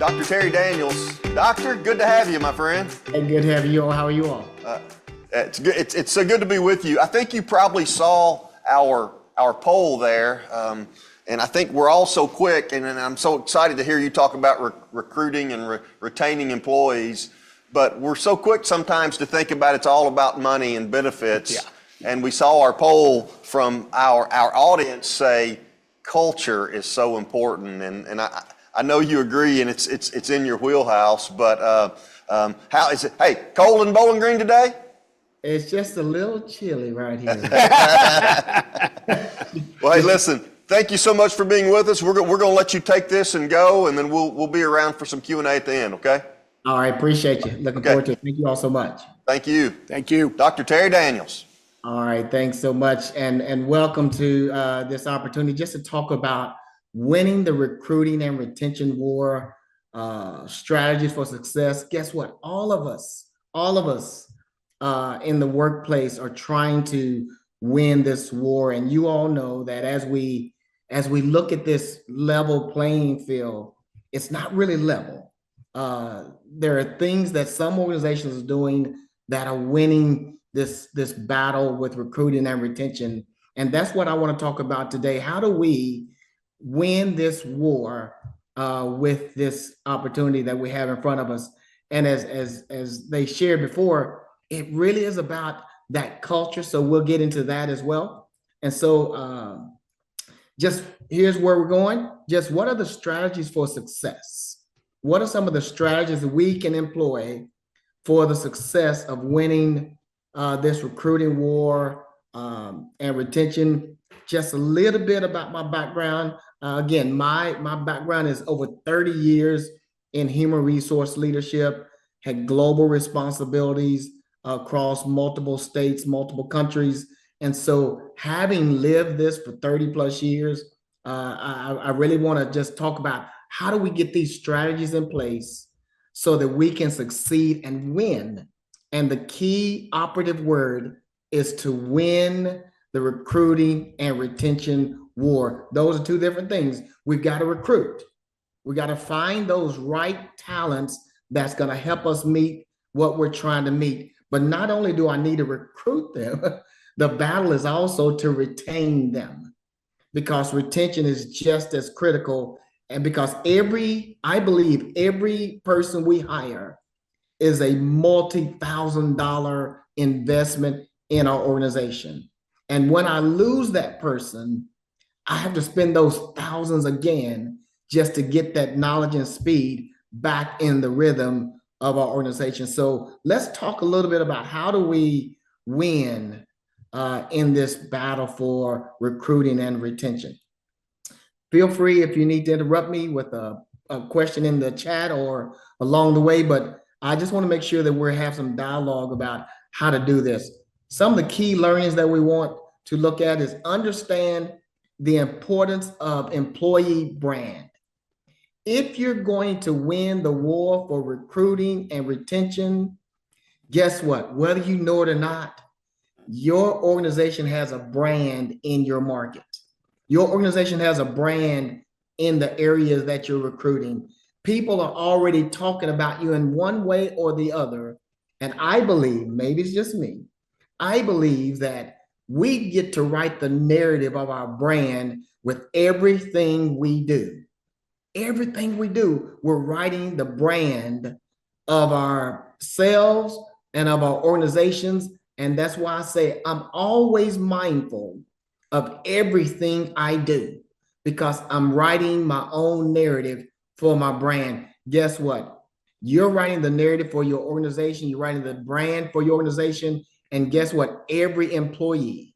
Dr. Terry Daniels. Doctor, good to have you, my friend. Hey, good to have you all. How are you all? It's good. It's so good to be with you. I think you probably saw our poll there, and I think we're all so quick, and I'm so excited to hear you talk about recruiting and retaining employees. But we're so quick sometimes to think about it's all about money and benefits. Yeah. And we saw our poll from our audience say culture is so important, and I know you agree, and it's in your wheelhouse. But how is it? Hey, cold in Bowling Green today? It's just a little chilly right here. Well, hey, listen. Thank you so much for being with us. We're going to let you take this and go, and then we'll be around for some Q&A at the end. Okay? All right, appreciate you. Looking forward to it. Thank you all so much. Thank you. Thank you. Dr. Terry Daniels. All right, thanks so much, and welcome to this opportunity just to talk about winning the recruiting and retention war, strategies for success. Guess what? All of us in the workplace are trying to win this war, and you all know that as we look at this level playing field, it's not really level. There are things that some organizations are doing that are winning this battle with recruiting and retention. And that's what I want to talk about today. How do we win this war with this opportunity that we have in front of us? And as they shared before, it really is about that culture. So we'll get into that as well. And so just here's where we're going. Just what are the strategies for success? What are some of the strategies that we can employ for the success of winning this recruiting war and retention? Just a little bit about my background. Again, my background is over 30 years in human resource leadership, had global responsibilities across multiple states, multiple countries. And so having lived this for 30 plus years, I really want to just talk about how do we get these strategies in place so that we can succeed and win. And the key operative word is to win the recruiting and retention war. Those are two different things. We've got to recruit. We got to find those right talents that's going to help us meet what we're trying to meet. But not only do I need to recruit them, the battle is also to retain them, because retention is just as critical. And because I believe every person we hire is a multi-$1,000 investment in our organization. And when I lose that person, I have to spend those thousands again just to get that knowledge and speed back in the rhythm of our organization. So let's talk a little bit about how do we win in this battle for recruiting and retention. Feel free if you need to interrupt me with a question in the chat or along the way, but I just want to make sure that we have some dialogue about how to do this. Some of the key learnings that we want to look at is understand the importance of employee brand. If you're going to win the war for recruiting and retention, guess what? Whether you know it or not, your organization has a brand in your market. Your organization has a brand in the areas that you're recruiting. People are already talking about you in one way or the other. And I believe, maybe it's just me, I believe that we get to write the narrative of our brand with everything we do. Everything we do, we're writing the brand of ourselves and of our organizations. And that's why I say I'm always mindful of everything I do, because I'm writing my own narrative for my brand. Guess what? You're writing the narrative for your organization. You're writing the brand for your organization. And guess what? Every employee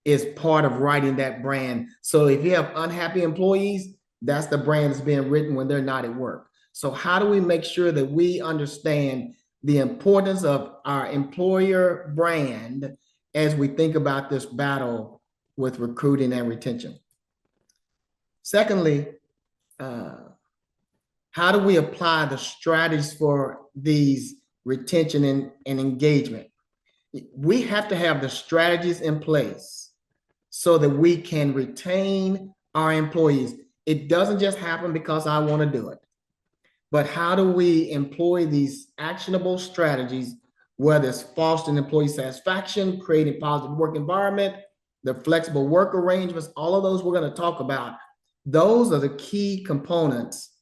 is part of writing that brand. So if you have unhappy employees, that's the brand that's being written when they're not at work. So how do we make sure that we understand the importance of our employer brand as we think about this battle with recruiting and retention? Secondly, how do we apply the strategies for these retention and engagement? We have to have the strategies in place so that we can retain our employees. It doesn't just happen because I want to do it. but how do we employ these actionable strategies, whether it's fostering employee satisfaction, creating positive work environment, the flexible work arrangements, all of those we're going to talk about. Those are the key components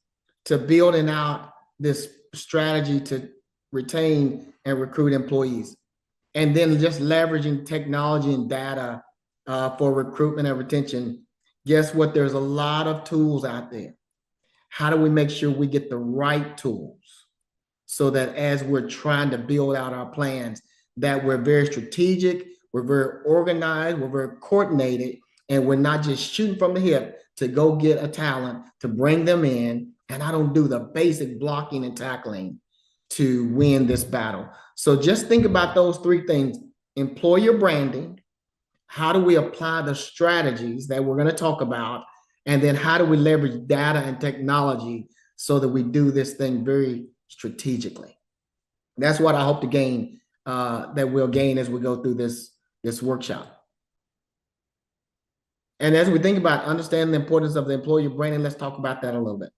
to building out this strategy to retain and recruit employees. And then just leveraging technology and data for recruitment and retention. Guess what? There's a lot of tools out there. How do we make sure we get the right tools so that as we're trying to build out our plans, that we're very strategic, we're very organized, we're very coordinated, and we're not just shooting from the hip to go get a talent, to bring them in, and I don't do the basic blocking and tackling to win this battle. So just think about those three things: employer branding, how do we apply the strategies that we're going to talk about, and then how do we leverage data and technology so that we do this thing very strategically. That's what I hope to gain, that we'll gain as we go through this workshop. And as we think about understanding the importance of the employer branding, let's talk about that a little bit.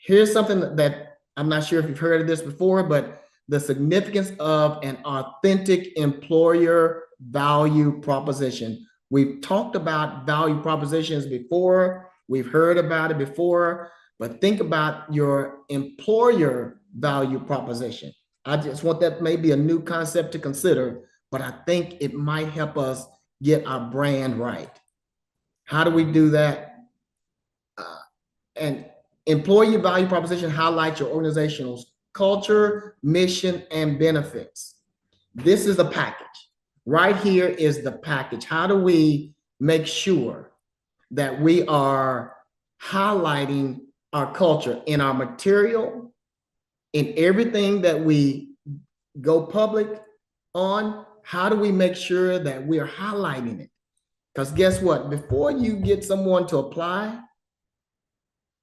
Here's something that I'm not sure if you've heard of this before, but the significance of an authentic employer value proposition. We've talked about value propositions before. We've heard about it before, but think about your employer value proposition. I just want that maybe a new concept to consider, but I think it might help us get our brand right. How do we do that? And employee value proposition highlights your organizational culture, mission, and benefits. This is the package. Right here is the package. How do we make sure that we are highlighting our culture in our material, in everything that we go public on? How do we make sure that we are highlighting it? Because guess what? Before you get someone to apply,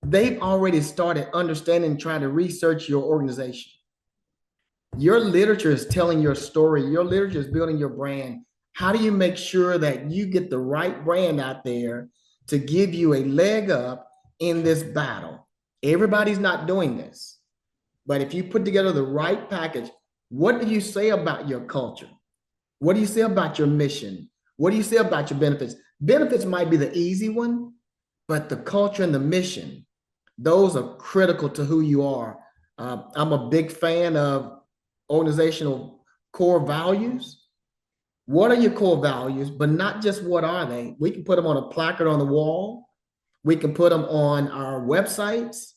they've already started understanding, trying to research your organization. Your literature is telling your story. Your literature is building your brand. How do you make sure that you get the right brand out there to give you a leg up in this battle? Everybody's not doing this. But if you put together the right package, what do you say about your culture? What do you say about your mission? What do you say about your benefits? Benefits might be the easy one, but the culture and the mission, those are critical to who you are. I'm a big fan of organizational core values. What are your core values? But not just what are they? We can put them on a placard on the wall. We can put them on our websites.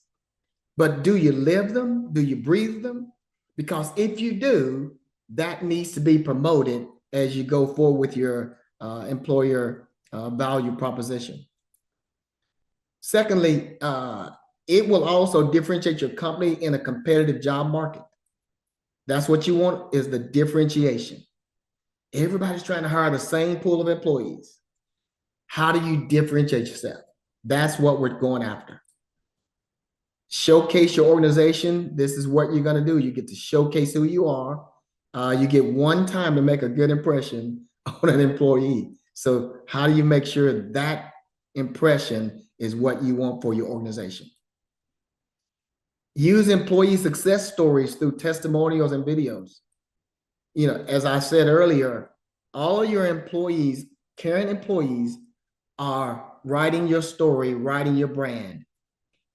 But do you live them? Do you breathe them? Because if you do, that needs to be promoted as you go forward with your employer value proposition. Secondly, it will also differentiate your company in a competitive job market. That's what you want, is the differentiation. Everybody's trying to hire the same pool of employees. How do you differentiate yourself? That's what we're going after. Showcase your organization. This is what you're going to do. You get to showcase who you are. You get one time to make a good impression on an employee. So how do you make sure that impression is what you want for your organization? Use employee success stories through testimonials and videos. You know, as I said earlier, all your employees, current employees, are writing your story, writing your brand.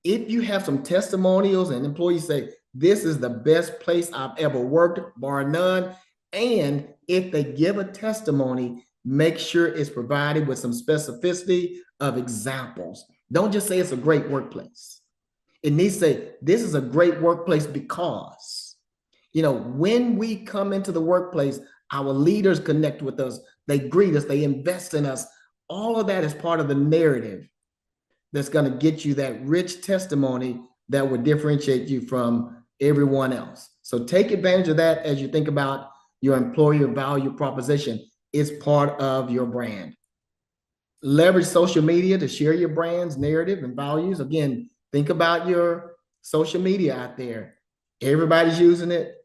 If you have some testimonials and employees say, this is the best place I've ever worked, bar none, and if they give a testimony, make sure it's provided with some specificity of examples. Don't just say it's a great workplace. It needs to say, this is a great workplace because, you know, when we come into the workplace, our leaders connect with us, they greet us, they invest in us. All of that is part of the narrative that's going to get you that rich testimony that would differentiate you from everyone else. So take advantage of that as you think about your employer value proposition. It's part of your brand. Leverage social media to share your brand's narrative and values. Again, think about your social media out there. Everybody's using it.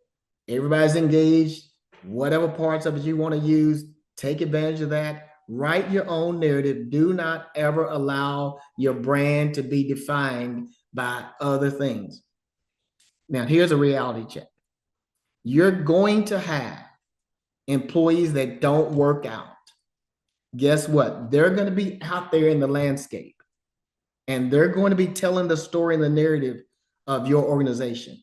Everybody's engaged. Whatever parts of it you want to use, take advantage of that. Write your own narrative. Do not ever allow your brand to be defined by other things. Now, here's a reality check. You're going to have employees that don't work out. Guess what? They're going to be out there in the landscape, and they're going to be telling the story and the narrative of your organization.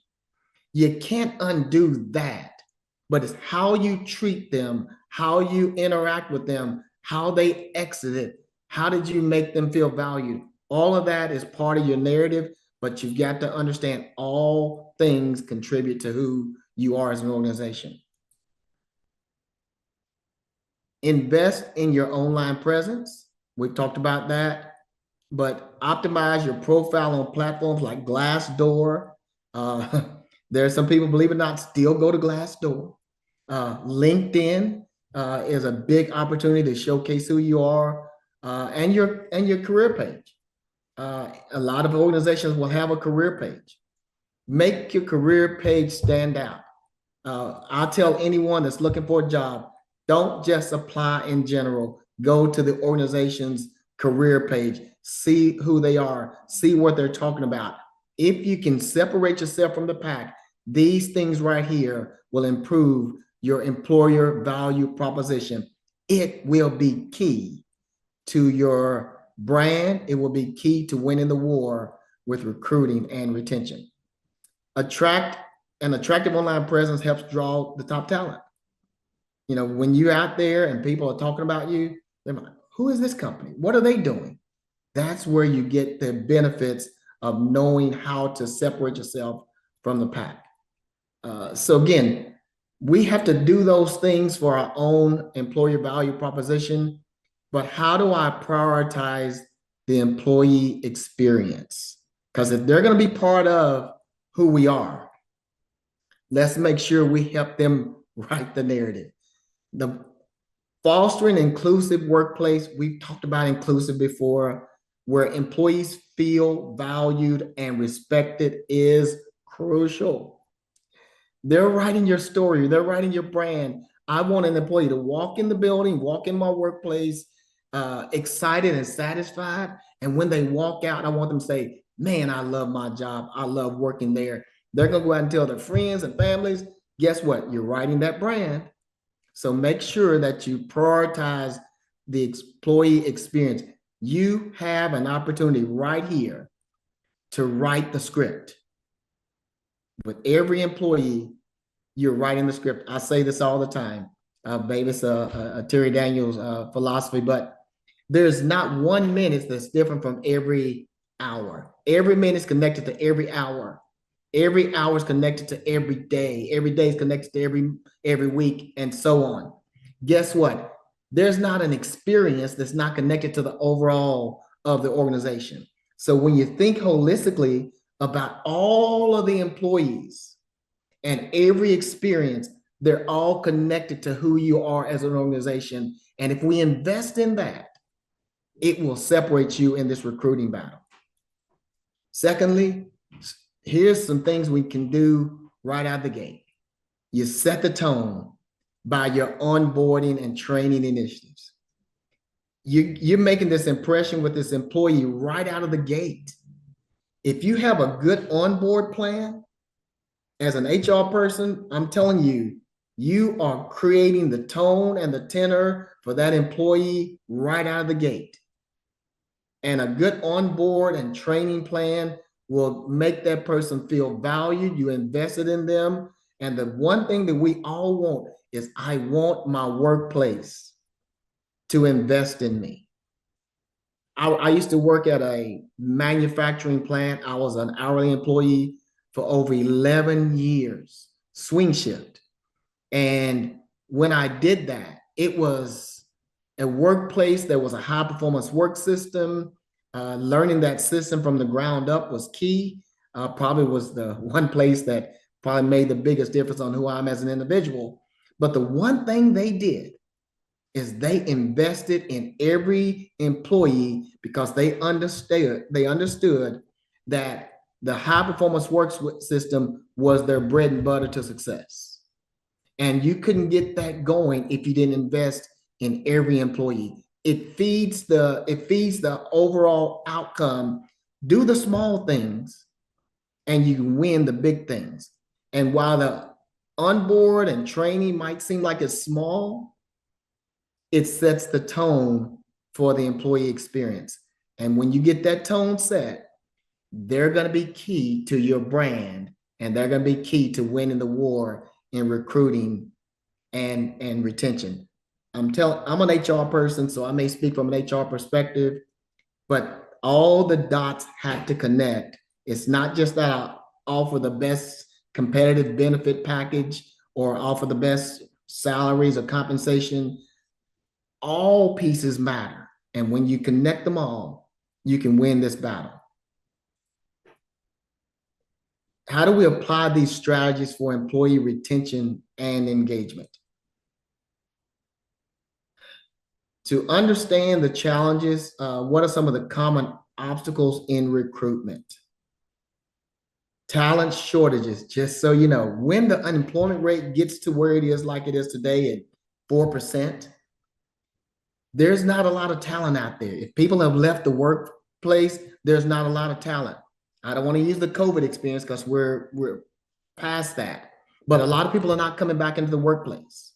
You can't undo that, but it's how you treat them, how you interact with them, how they exited, how did you make them feel valued? All of that is part of your narrative, but you've got to understand all things contribute to who you are as an organization. Invest in your online presence. We've talked about that, but optimize your profile on platforms like Glassdoor. There are some people, believe it or not, still go to Glassdoor. LinkedIn is a big opportunity to showcase who you are, and your career page. A lot of organizations will have a career page. Make your career page stand out. I'll tell anyone that's looking for a job, don't just apply in general. Go to the organization's career page, see who they are, see what they're talking about. If you can separate yourself from the pack, these things right here will improve your employer value proposition. It will be key to your brand. It will be key to winning the war with recruiting and retention. An attractive online presence helps draw the top talent. You know, when you're out there and people are talking about you, they're like, who is this company? What are they doing? That's where you get the benefits of knowing how to separate yourself from the pack. So again, we have to do those things for our own employer value proposition, but how do I prioritize the employee experience? Because if they're going to be part of who we are, let's make sure we help them write the narrative. The fostering inclusive workplace, we've talked about inclusive before, where employees feel valued and respected is crucial. They're writing your story, they're writing your brand. I want an employee to walk in the building, walk in my workplace, excited and satisfied. And when they walk out, I want them to say, man, I love my job. I love working there. They're going to go out and tell their friends and families. Guess what? You're writing that brand. So make sure that you prioritize the employee experience. You have an opportunity right here to write the script. With every employee, you're writing the script. I say this all the time. Maybe it's a Terry Daniels philosophy, but there's not 1 minute that's different from every hour. Every minute is connected to every hour. Every hour is connected to every day. Every day is connected to every week, and so on. Guess what? There's not an experience that's not connected to the overall of the organization. So when you think holistically about all of the employees and every experience, they're all connected to who you are as an organization. And if we invest in that, it will separate you in this recruiting battle. Secondly, here's some things we can do right out the gate. You set the tone by your onboarding and training initiatives. You're making this impression with this employee right out of the gate. If you have a good onboard plan, as an HR person, I'm telling you, you are creating the tone and the tenor for that employee right out of the gate. And a good onboard and training plan will make that person feel valued. You invested in them. And the one thing that we all want is I want my workplace to invest in me. I used to work at a manufacturing plant. I was an hourly employee for over 11 years, swing shift. And when I did that, it was a workplace that was a high performance work system. Learning that system from the ground up was key. Probably was the one place that probably made the biggest difference on who I am as an individual. But the one thing they did is they invested in every employee because they understood that the high performance work system was their bread and butter to success. And you couldn't get that going if you didn't invest in every employee. It feeds the overall outcome Do the small things and you can win the big things. And while the onboard and training might seem like it's small, it sets the tone for the employee experience. And when you get that tone set, they're going to be key to your brand, and they're going to be key to winning the war in recruiting and retention. I'm an HR person, so I may speak from an HR perspective, but all the dots have to connect. It's not just that I offer the best competitive benefit package or offer the best salaries or compensation. All pieces matter. And when you connect them all, you can win this battle. How do we apply these strategies for employee retention and engagement? To understand the challenges, what are some of the common obstacles in recruitment? Talent shortages, just so you know, when the unemployment rate gets to where it is like it is today at 4%, there's not a lot of talent out there. If people have left the workplace, there's not a lot of talent. I don't want to use the COVID experience because we're past that. But a lot of people are not coming back into the workplace.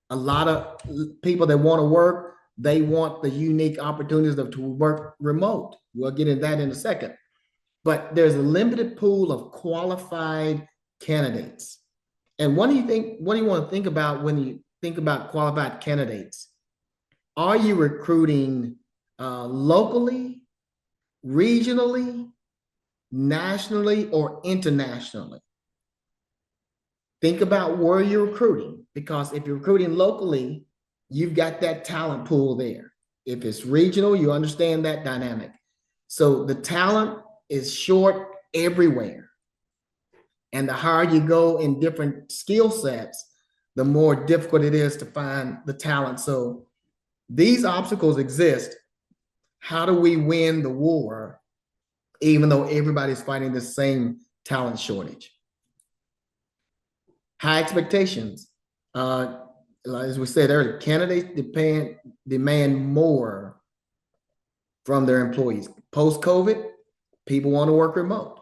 A lot of people that want to work, they want the unique opportunities to work remote. We'll get into that in a second. But there's a limited pool of qualified candidates. And what do you want to think about when you think about qualified candidates? Are you recruiting locally, regionally, nationally, or internationally? Think about where you're recruiting, because if you're recruiting locally, you've got that talent pool there. If it's regional, you understand that dynamic. So the talent is short everywhere. And the higher you go in different skill sets, the more difficult it is to find the talent. So these obstacles exist. How do we win the war, even though everybody's fighting the same talent shortage? High expectations. As we said earlier, candidates demand more from their employees. Post-COVID, people want to work remote.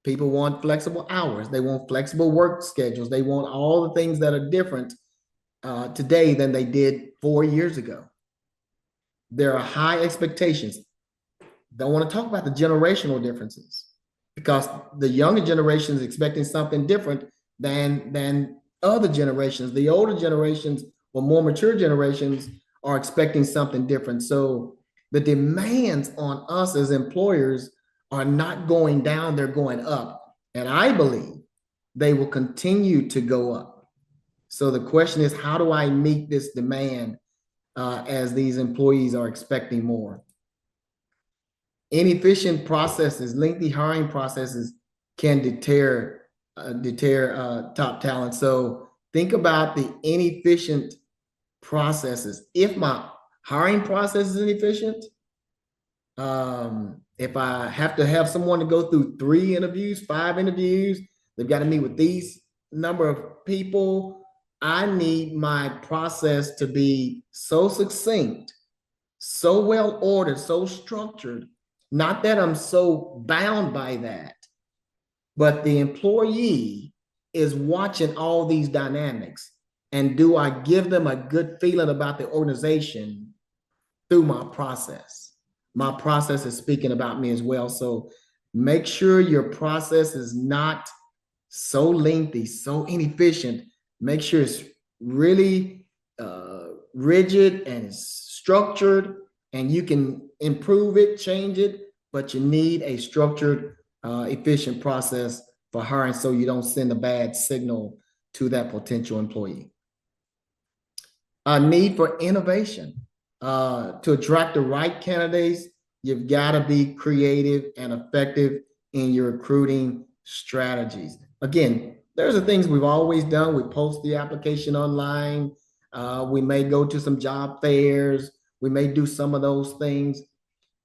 People want flexible hours. They want flexible work schedules. They want all the things that are different today than they did 4 years ago. There are high expectations. Don't want to talk about the generational differences, because the younger generation is expecting something different than other generations. The older generations or more mature generations are expecting something different. So the demands on us as employers are not going down, they're going up. And I believe they will continue to go up. So the question is, how do I meet this demand as these employees are expecting more? Inefficient processes, lengthy hiring processes can deter top talent. So think about the inefficient processes. If my hiring process is inefficient, if I have to have someone to go through 3 interviews, 5 interviews, they've got to meet with these number of people. I need my process to be so succinct, so well ordered, so structured. Not that I'm so bound by that, but the employee is watching all these dynamics. And do I give them a good feeling about the organization through my process? My process is speaking about me as well. So make sure your process is not so lengthy, so inefficient. Make sure it's really rigid and it's structured, and you can improve it, change it, but you need a structured, efficient process for hiring so you don't send a bad signal to that potential employee. A need for innovation. To attract the right candidates, you've got to be creative and effective in your recruiting strategies. Again, there's the things we've always done. We post the application online. We may go to some job fairs. We may do some of those things.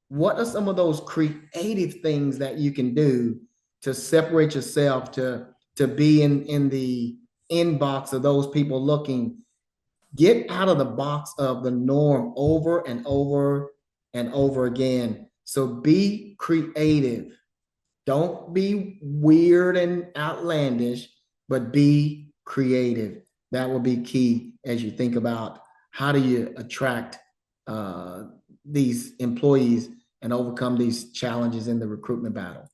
What are some of those creative things that you can do to separate yourself, to be in the inbox of those people looking? Get out of the box of the norm over and over and over again. So be creative. Don't be weird and outlandish, but be creative. That will be key as you think about how do you attract these employees and overcome these challenges in the recruitment battle.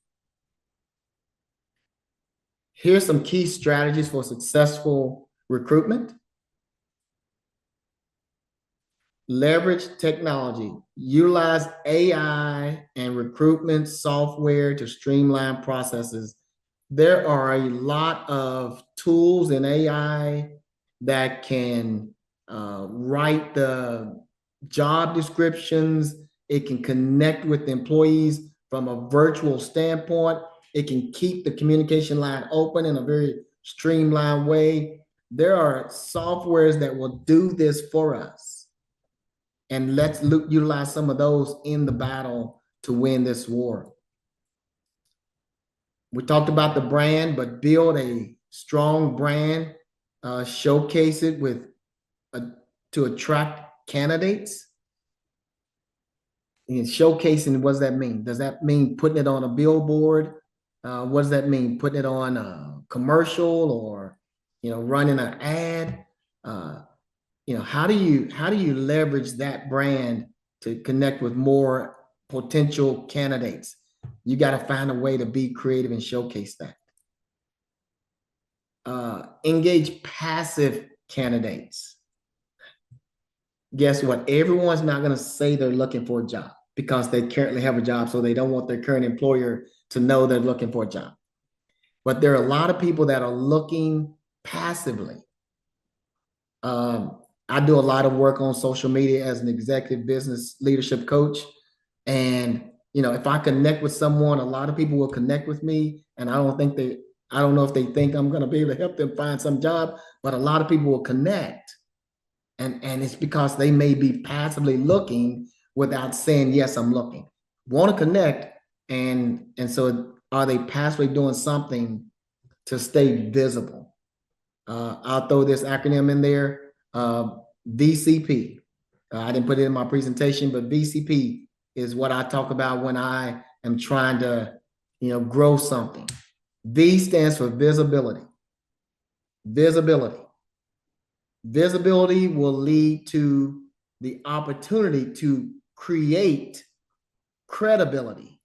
Here's some key strategies for successful recruitment. Leverage technology. Utilize AI and recruitment software to streamline processes. There are a lot of tools in AI that can write the job descriptions. It can connect with employees from a virtual standpoint. It can keep the communication line open in a very streamlined way. There are softwares that will do this for us. And let's utilize some of those in the battle to win this war. We talked about the brand, but build a strong brand, showcase it to attract candidates. And showcasing, what does that mean? Does that mean putting it on a billboard? What does that mean? Putting it on a commercial or, running an ad? How do you leverage that brand to connect with more potential candidates? You got to find a way to be creative and showcase that. Engage passive candidates. Guess what? Everyone's not going to say they're looking for a job because they currently have a job, so they don't want their current employer to know they're looking for a job. But there are a lot of people that are looking passively. I do a lot of work on social media as an executive business leadership coach. And, if I connect with someone, a lot of people will connect with me. And I don't know if they think I'm going to be able to help them find some job, but a lot of people will connect. And it's because they may be passively looking without saying, yes, I'm looking. Want to connect. And so are they passively doing something to stay visible? I'll throw this acronym in there. VCP. I didn't put it in my presentation, but VCP is what I talk about when I am trying to, grow something. V stands for visibility. Visibility. Visibility will lead to the opportunity to create credibility.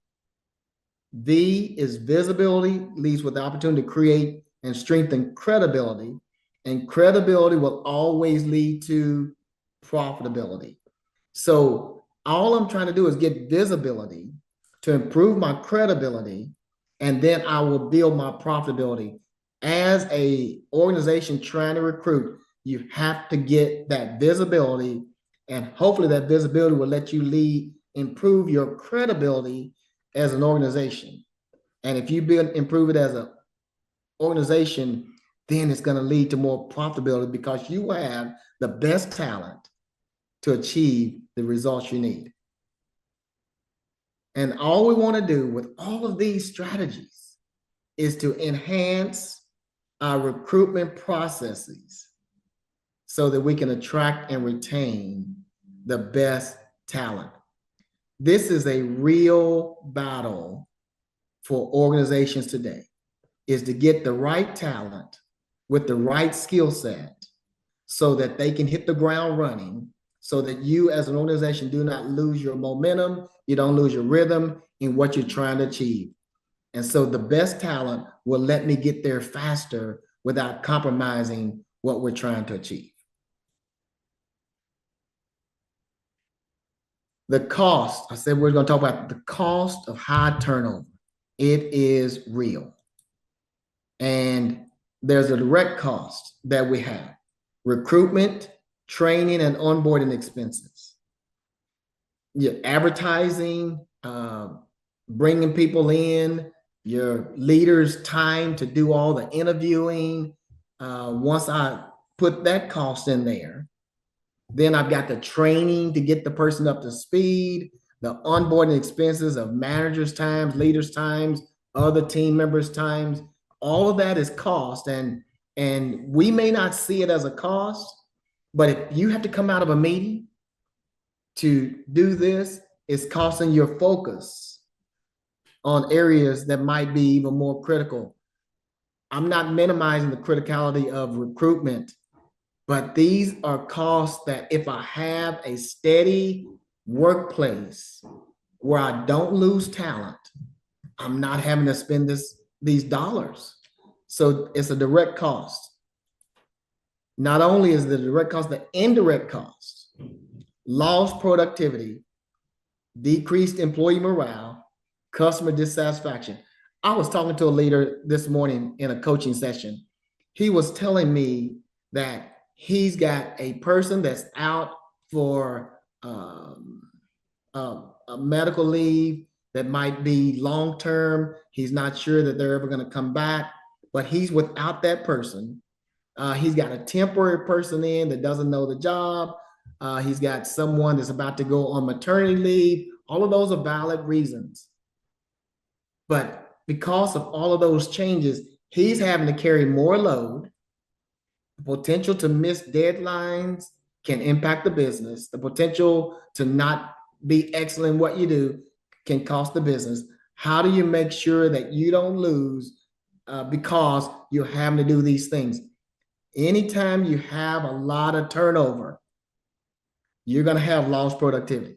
V is visibility, leads with the opportunity to create and strengthen credibility. And credibility will always lead to profitability. So all I'm trying to do is get visibility to improve my credibility, and then I will build my profitability. As an organization trying to recruit, you have to get that visibility, and hopefully that visibility will let you improve your credibility as an organization. And if you improve it as an organization, then it's going to lead to more profitability because you have the best talent to achieve the results you need. And all we want to do with all of these strategies is to enhance our recruitment processes so that we can attract and retain the best talent. This is a real battle for organizations today, is to get the right talent with the right skill set so that they can hit the ground running, so that you as an organization do not lose your momentum, you don't lose your rhythm in what you're trying to achieve. And so the best talent will let me get there faster without compromising what we're trying to achieve. The cost, I said we're going to talk about the cost of high turnover. It is real. And there's a direct cost that we have. Recruitment, training, and onboarding expenses. Your advertising, bringing people in, your leaders' time to do all the interviewing. Once I put that cost in there, then I've got the training to get the person up to speed, the onboarding expenses of managers' times, leaders' times, other team members' times. All of that is cost. And we may not see it as a cost, but if you have to come out of a meeting to do this, it's costing your focus on areas that might be even more critical. I'm not minimizing the criticality of recruitment, but these are costs that if I have a steady workplace where I don't lose talent, I'm not having to spend these dollars. So it's a direct cost. Not only is the direct cost, the indirect cost, lost productivity, decreased employee morale, customer dissatisfaction. I was talking to a leader this morning in a coaching session. He was telling me that he's got a person that's out for a medical leave that might be long-term. He's not sure that they're ever going to come back, but he's without that person. He's got a temporary person in that doesn't know the job. He's got someone that's about to go on maternity leave. All of those are valid reasons. But because of all of those changes, he's having to carry more load. The potential to miss deadlines can impact the business. The potential to not be excellent in what you do can cost the business. How do you make sure that you don't lose because you're having to do these things? Anytime you have a lot of turnover, you're going to have lost productivity.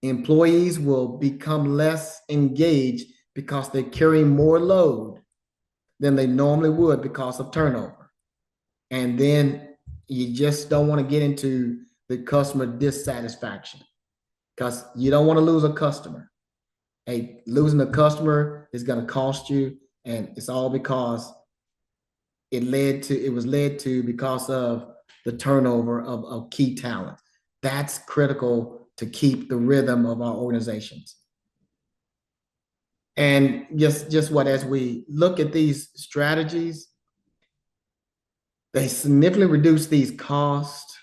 Employees will become less engaged because they're carrying more load than they normally would because of turnover. And then you just don't want to get into the customer dissatisfaction because you don't want to lose a customer. Hey, losing a customer is going to cost you, and it's all because it was led to because of the turnover of key talent. That's critical to keep the rhythm of our organizations. And just what, as we look at these strategies, they significantly reduce these costs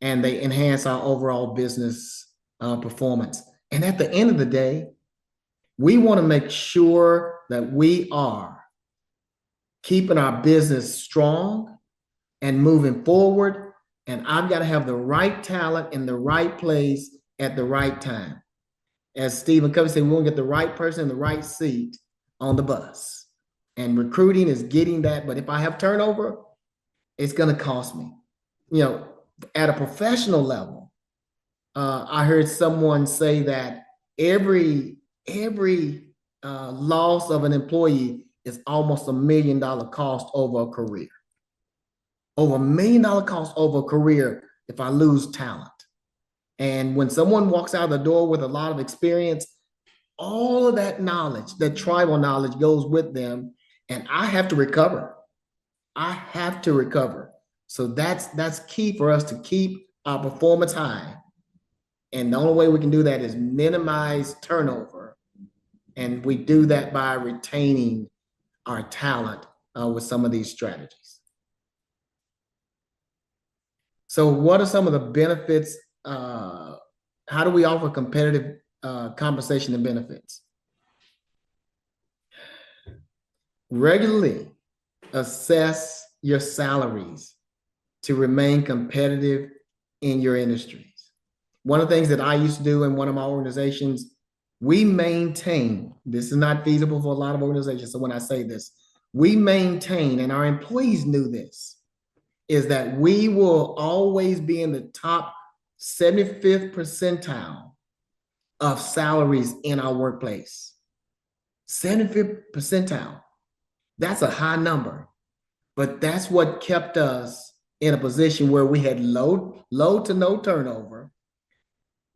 and they enhance our overall business performance. And at the end of the day, we want to make sure that we are keeping our business strong and moving forward. And I've got to have the right talent in the right place at the right time. As Stephen Covey said, we want to get the right person in the right seat on the bus. And recruiting is getting that. But if I have turnover, it's going to cost me. You know, at a professional level, I heard someone say that every loss of an employee is almost $1 million cost over a career. Over $1 million cost over a career if I lose talent. And when someone walks out of the door with a lot of experience, all of that knowledge, that tribal knowledge goes with them, and I have to recover. I have to recover. So that's key for us to keep our performance high. And the only way we can do that is minimize turnover. And we do that by retaining our talent with some of these strategies. So what are some of the benefits? How do we offer competitive compensation and benefits? Regularly assess your salaries to remain competitive in your industries. One of the things that I used to do in one of my organizations, we maintain, this is not feasible for a lot of organizations, so when I say this, we maintain, and our employees knew this, is that we will always be in the top 75th percentile of salaries in our workplace. 75th percentile. That's a high number, but that's what kept us in a position where we had low to no turnover.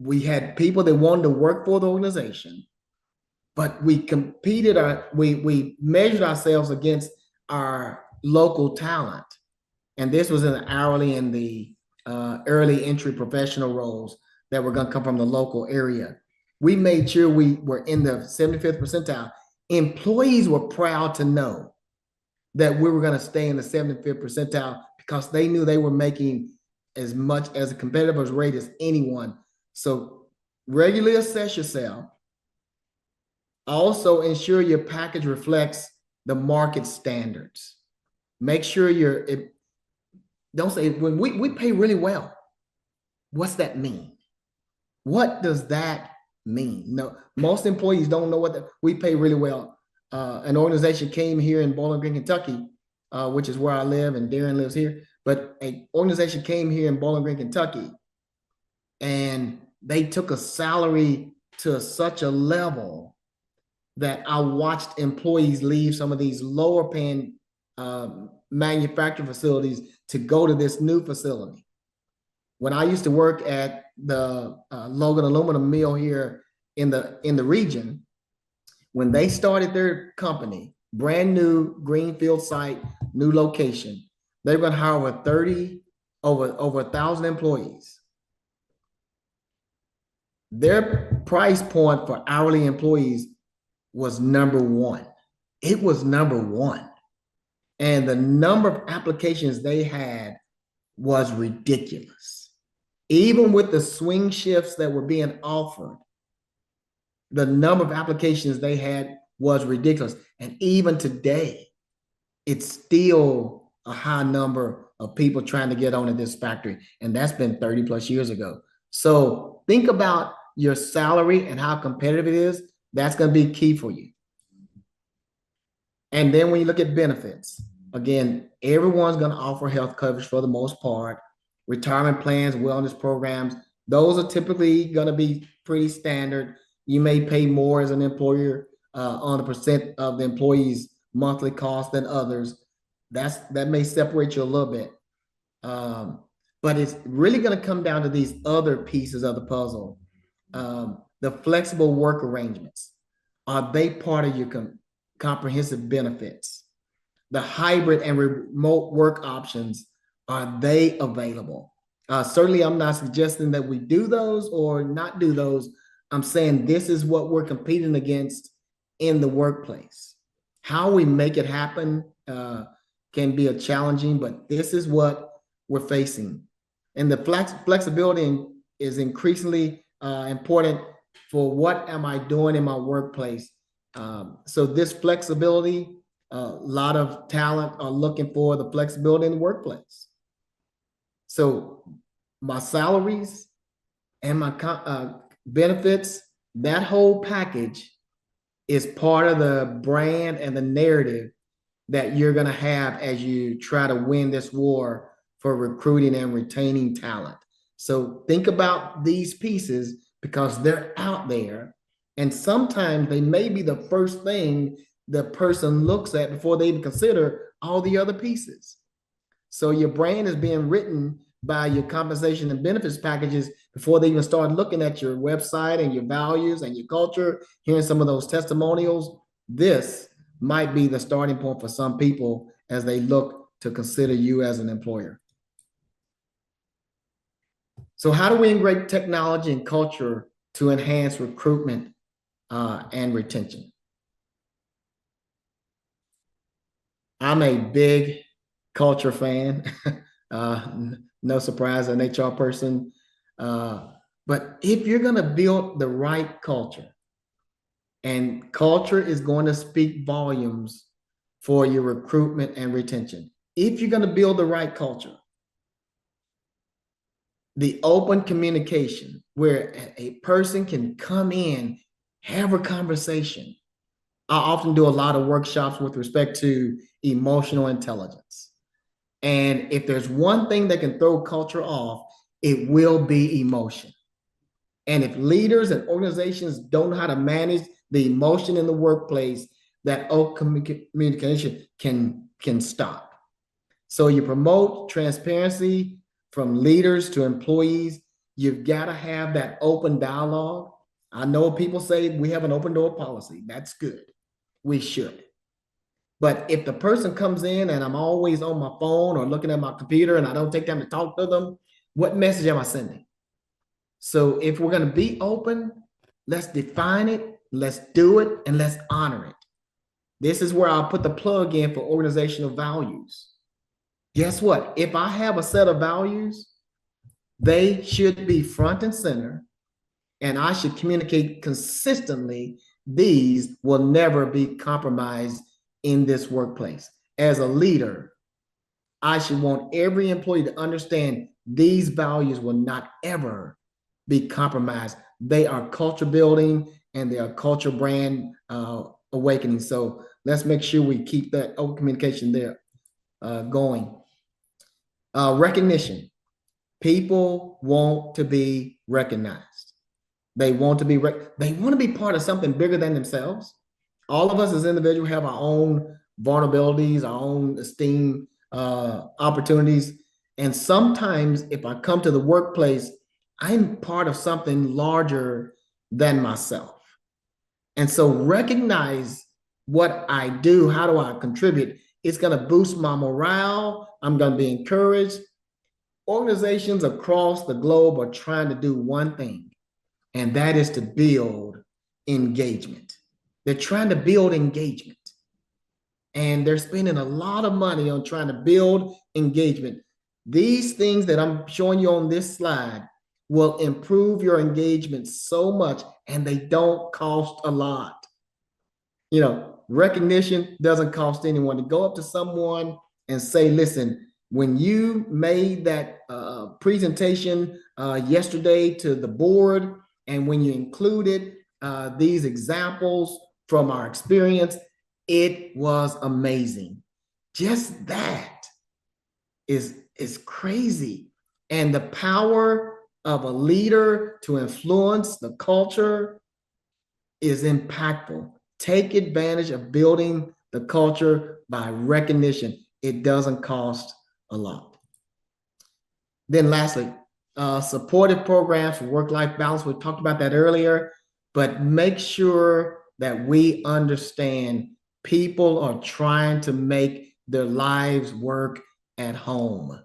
We had people that wanted to work for the organization, but we we measured ourselves against our local talent. And this was in the hourly and the early entry professional roles that were going to come from the local area. We made sure we were in the 75th percentile. Employees were proud to know that we were going to stay in the 75th percentile because they knew they were making as much as a competitive rate as anyone. So regularly assess yourself. Also ensure your package reflects the market standards. Make sure don't say, when we pay really well. What's that mean? What does that mean? No, most employees don't know we pay really well. An organization came here in Bowling Green, Kentucky, which is where I live, and Darren lives here. But an organization came here in Bowling Green, Kentucky, and they took a salary to such a level that I watched employees leave some of these lower paying manufacturing facilities to go to this new facility. When I used to work at the Logan Aluminum Mill here in the region, when they started their company, brand new greenfield site, new location, they were going to hire over 1,000 employees. Their price point for hourly employees was number one. It was number one. And the number of applications they had was ridiculous. Even with the swing shifts that were being offered, the number of applications they had was ridiculous. And even today, it's still a high number of people trying to get on at this factory. And that's been 30 plus years ago. So think about your salary and how competitive it is. That's going to be key for you. And then when you look at benefits, again, everyone's going to offer health coverage for the most part. Retirement plans, wellness programs, those are typically going to be pretty standard. You may pay more as an employer on the percent of the employee's monthly cost than others. That may separate you a little bit. But it's really going to come down to these other pieces of the puzzle. The flexible work arrangements, are they part of your comprehensive benefits? The hybrid and remote work options, are they available? Certainly, I'm not suggesting that we do those or not do those. I'm saying this is what we're competing against in the workplace. How we make it happen can be a challenging, but this is what we're facing. And the flexibility is increasingly important for what am I doing in my workplace. So this flexibility, a lot of talent are looking for the flexibility in the workplace. So my salaries and my benefits, that whole package is part of the brand and the narrative that you're going to have as you try to win this war for recruiting and retaining talent. So think about these pieces because they're out there, and sometimes they may be the first thing the person looks at before they even consider all the other pieces. So your brand is being written by your compensation and benefits packages before they even start looking at your website and your values and your culture, hearing some of those testimonials. This might be the starting point for some people as they look to consider you as an employer. So how do we integrate technology and culture to enhance recruitment and retention? I'm a big culture fan. No surprise, an HR person. But if you're going to build the right culture, and culture is going to speak volumes for your recruitment and retention. If you're going to build the right culture, the open communication where a person can come in, have a conversation. I often do a lot of workshops with respect to emotional intelligence. And if there's one thing that can throw culture off, it will be emotion. And if leaders and organizations don't know how to manage the emotion in the workplace, that open communication can stop. So you promote transparency from leaders to employees. You've got to have that open dialogue. I know people say we have an open door policy. That's good. We should. But if the person comes in and I'm always on my phone or looking at my computer and I don't take time to talk to them, what message am I sending? So if we're going to be open, let's define it, let's do it, and let's honor it. This is where I'll put the plug in for organizational values. Guess what? If I have a set of values, they should be front and center, and I should communicate consistently. These will never be compromised in this workplace. As a leader, I should want every employee to understand these values will not ever be compromised. They are culture building and they are culture brand awakening. So let's make sure we keep that open communication there going. Recognition. People want to be recognized. They want to be they want to be part of something bigger than themselves. All of us as individuals have our own vulnerabilities, our own esteem opportunities. And sometimes if I come to the workplace, I'm part of something larger than myself. And so recognize what I do, how do I contribute? It's going to boost my morale. I'm going to be encouraged. Organizations across the globe are trying to do one thing, and that is to build engagement. They're trying to build engagement. And they're spending a lot of money on trying to build engagement. These things that I'm showing you on this slide will improve your engagement so much, and they don't cost a lot. You know, recognition doesn't cost anyone. To go up to someone and say, listen, when you made that presentation yesterday to the board, and when you included these examples from our experience, it was amazing. Just that is crazy. And the power of a leader to influence the culture is impactful. Take advantage of building the culture by recognition. It doesn't cost a lot. Then lastly, supportive programs for work-life balance. We talked about that earlier, but make sure that we understand people are trying to make their lives work at home.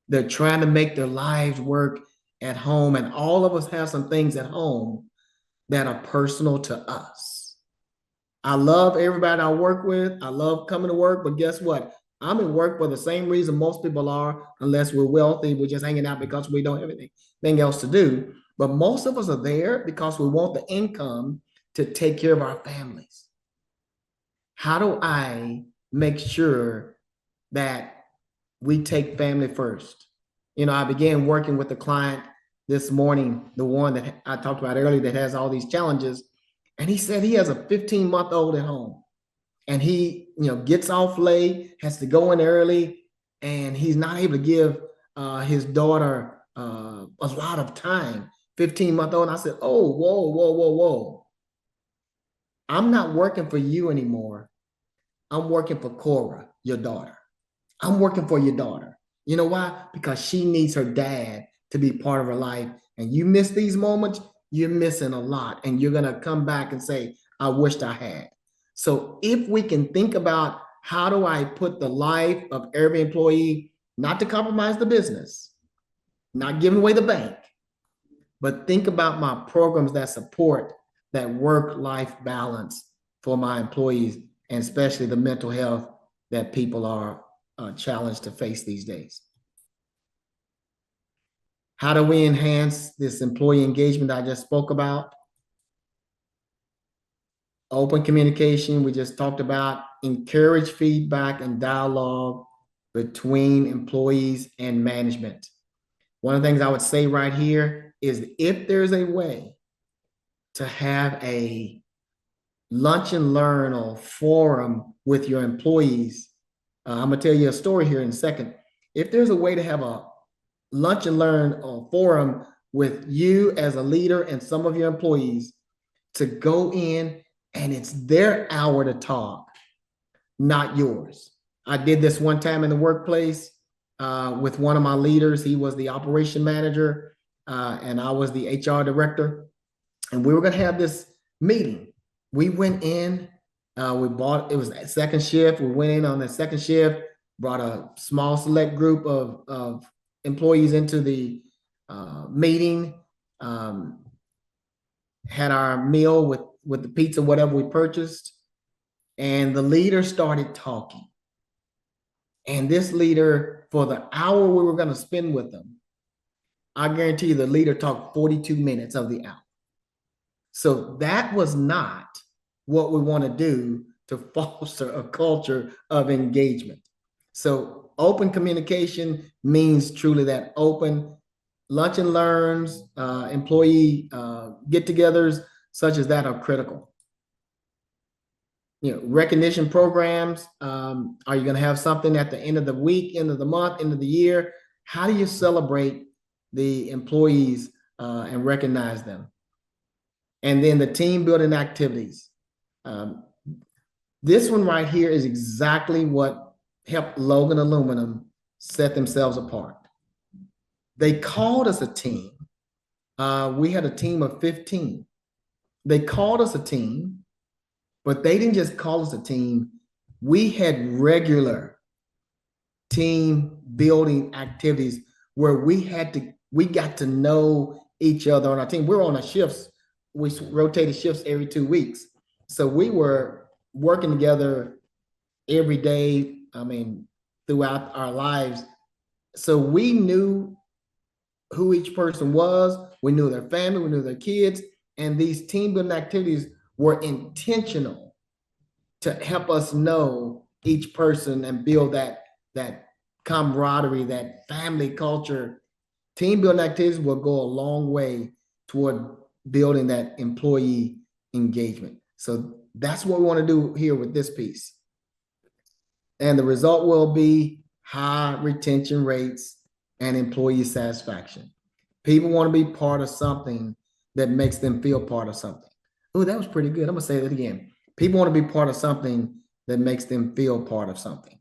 They're trying to make their lives work at home, and all of us have some things at home that are personal to us. I love everybody I work with. I love coming to work, but guess what? I'm in work for the same reason most people are, unless we're wealthy. We're just hanging out because we don't have anything else to do. But most of us are there because we want the income to take care of our families. How do I make sure that we take family first? You know, I began working with a client this morning, the one that I talked about earlier that has all these challenges. And he said he has a 15-month-old at home. And he, you know, gets off late, has to go in early, and he's not able to give his daughter a lot of time. 15-month-old. And I said, oh, whoa, whoa, whoa, whoa. I'm not working for you anymore. I'm working for Cora, your daughter. I'm working for your daughter. You know why? Because she needs her dad to be part of her life. And you miss these moments, you're missing a lot. And you're going to come back and say, I wished I had. So if we can think about how do I put the life of every employee, not to compromise the business, not giving away the bank, but think about my programs that support that work-life balance for my employees, and especially the mental health that people are challenged to face these days. How do we enhance this employee engagement I just spoke about? Open communication, we just talked about. Encourage feedback and dialogue between employees and management. One of the things I would say right here is if there's a way to have a lunch and learn or forum with your employees, I'm gonna tell you a story here in a second. If there's a way to have a lunch and learn or forum with you as a leader and some of your employees to go in and it's their hour to talk, not yours. I did this one time in the workplace with one of my leaders. He was the operation manager and I was the HR director. And we were gonna have this meeting. We went in, it was a second shift. We went in on the second shift, brought a small select group of employees into the meeting, had our meal with the pizza, whatever we purchased, and the leader started talking. And this leader, for the hour we were going to spend with them, I guarantee you the leader talked 42 minutes of the hour. So that was not what we want to do to foster a culture of engagement. So open communication means truly that open lunch and learns, employee get-togethers such as that are critical. Recognition programs. Are you going to have something at the end of the week, end of the month, end of the year? How do you celebrate the employees and recognize them? And then the team building activities. This one right here is exactly what helped Logan Aluminum set themselves apart. They called us a team. We had a team of 15. They called us a team, but they didn't just call us a team. We had regular team building activities where we got to know each other on our team. We're on a shifts. We rotated shifts every 2 weeks. So we were working together every day, throughout our lives. So we knew who each person was. We knew their family, we knew their kids. And these team building activities were intentional to help us know each person and build that camaraderie, that family culture. Team building activities will go a long way toward building that employee engagement. So that's what we want to do here with this piece. And the result will be high retention rates and employee satisfaction. People want to be part of something that makes them feel part of something. Oh, that was pretty good. I'm going to say that again. People want to be part of something that makes them feel part of something.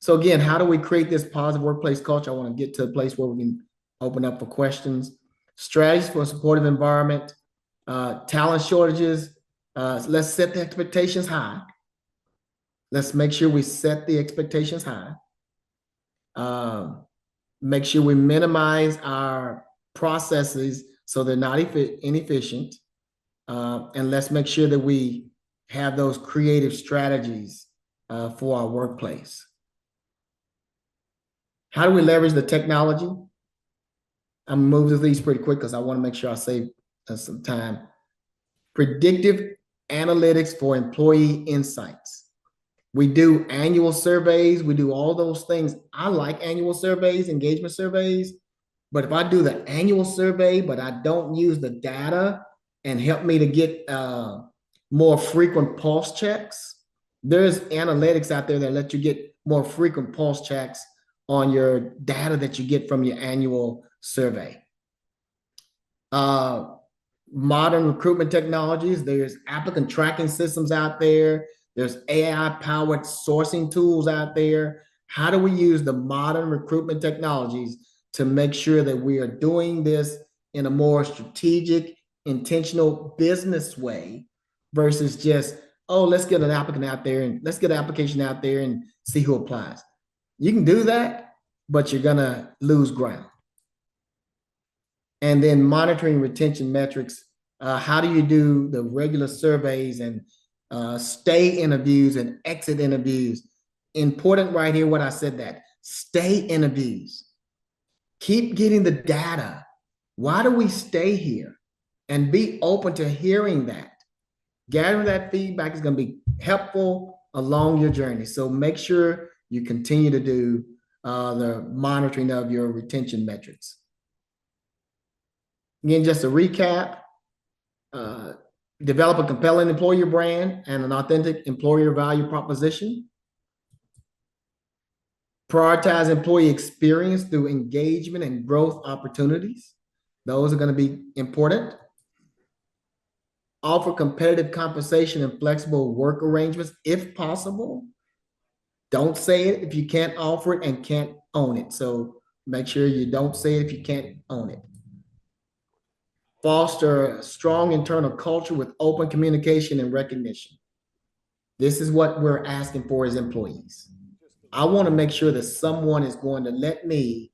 So again, how do we create this positive workplace culture? I want to get to a place where we can open up for questions. Strategies for a supportive environment, talent shortages. Let's set the expectations high. Let's make sure we set the expectations high. Make sure we minimize our processes so they're not inefficient. And let's make sure that we have those creative strategies for our workplace. How do we leverage the technology? I'm moving through these pretty quick because I want to make sure I save some time. Predictive analytics for employee insights. We do annual surveys. We do all those things. I like annual surveys, engagement surveys. But if I do the annual survey, but I don't use the data and help me to get more frequent pulse checks, there's analytics out there that let you get more frequent pulse checks on your data that you get from your annual survey. Modern recruitment technologies. There's applicant tracking systems out there. There's AI-powered sourcing tools out there. How do we use the modern recruitment technologies to make sure that we are doing this in a more strategic, intentional business way versus just, oh, let's get an applicant out there and let's get an application out there and see who applies. You can do that, but you're gonna lose ground. And then monitoring retention metrics. How do you do the regular surveys and stay interviews and exit interviews? Important right here, what I said, that stay interviews. Keep getting the data. Why do we stay here? And be open to hearing that. Gathering that feedback is going to be helpful along your journey. So make sure you continue to do the monitoring of your retention metrics. Again, just to recap, develop a compelling employer brand and an authentic employer value proposition. Prioritize employee experience through engagement and growth opportunities. Those are going to be important. Offer competitive compensation and flexible work arrangements if possible. Don't say it if you can't offer it and can't own it. So make sure you don't say it if you can't own it. Foster a strong internal culture with open communication and recognition. This is what we're asking for as employees. I want to make sure that someone is going to let me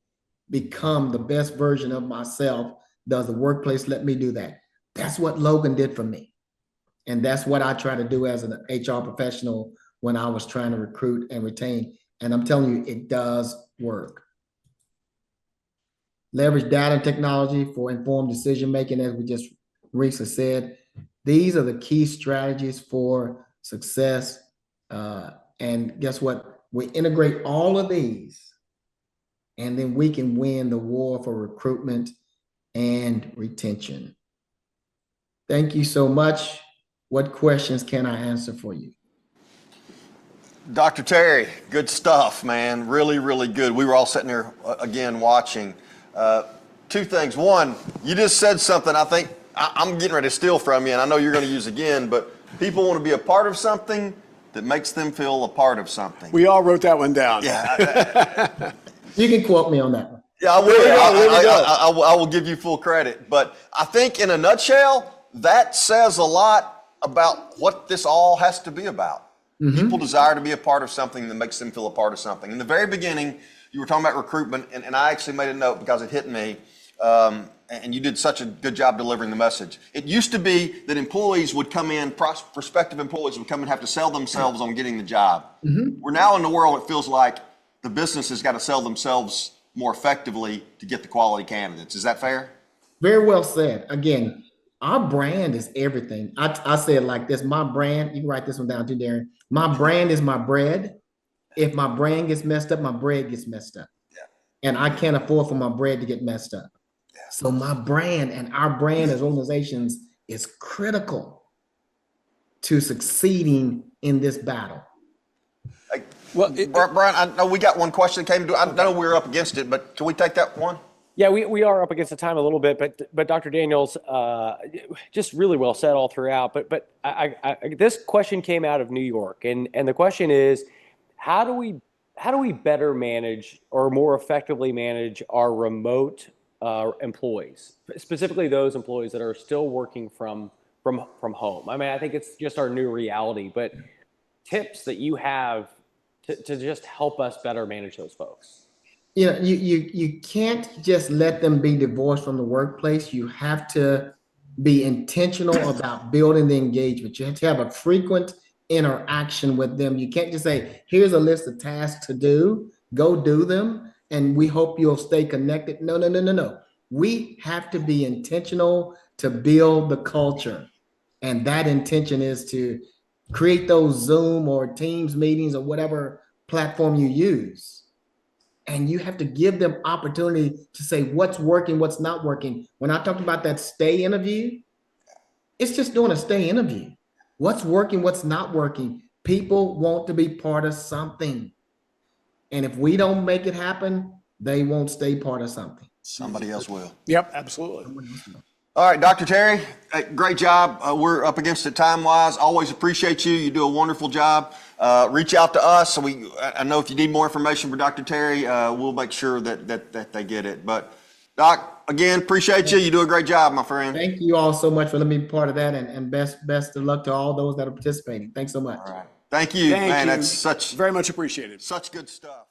become the best version of myself. Does the workplace let me do that? That's what Logan did for me. And that's what I try to do as an HR professional when I was trying to recruit and retain. And I'm telling you, it does work. Leverage data and technology for informed decision-making, as we just recently said. These are the key strategies for success. And guess what? We integrate all of these and then we can win the war for recruitment and retention. Thank you so much. What questions can I answer for you? Dr. Terry, good stuff, man. Really, really good. We were all sitting there again watching. Two things. One, you just said something I think I'm getting ready to steal from you, and I know you're going to use again, but people want to be a part of something that makes them feel a part of something. We all wrote that one down. Yeah. You can quote me on that one. Yeah, I will. There we go. I will give you full credit. But I think in a nutshell, that says a lot about what this all has to be about. People desire to be a part of something that makes them feel a part of something. In the very beginning, you were talking about recruitment, and I actually made a note because it hit me, and you did such a good job delivering the message. It used to be that employees would come in, prospective employees would come and have to sell themselves on getting the job. We're now in the world, it feels like the business has got to sell themselves more effectively to get the quality candidates. Is that fair? Very well said. Again, our brand is everything. I say it like this. My brand, you can write this one down too, Darren. My brand is my bread. If my brand gets messed up, my bread gets messed up. Yeah. And I can't afford for my bread to get messed up. Yeah. So my brand and our brand as organizations is critical to succeeding in this battle. Well, Brian, I know we got one question that came to. I know we're up against it, but can we take that one? Yeah, we are up against the time a little bit, but Dr. Daniels, just really well said all throughout. But this question came out of New York, and the question is, how do we better manage or more effectively manage our remote employees, specifically those employees that are still working from home? I mean, I think it's just our new reality. But tips that you have to just help us better manage those folks. You know, you can't just let them be divorced from the workplace. You have to be intentional about building the engagement. You have to have a frequent interaction with them. You can't just say, here's a list of tasks to do, go do them, and we hope you'll stay connected. No. We have to be intentional to build the culture. And that intention is to create those Zoom or Teams meetings or whatever platform you use. And you have to give them opportunity to say what's working, what's not working. When I talked about that stay interview, it's just doing a stay interview. What's working, what's not working. People want to be part of something. And if we don't make it happen, they won't stay part of something. Somebody else will. Yep, absolutely. All right, Dr. Terry, great job. We're up against it time-wise. Always appreciate you. You do a wonderful job. Reach out to us. I know if you need more information for Dr. Terry, we'll make sure that they get it. But Doc, again, appreciate you. You do a great job, my friend. Thank you all so much for letting me be part of that, and best of luck to all those that are participating. Thanks so much. All right. Thank you, Thank man. you. That's very much appreciated. Such good stuff.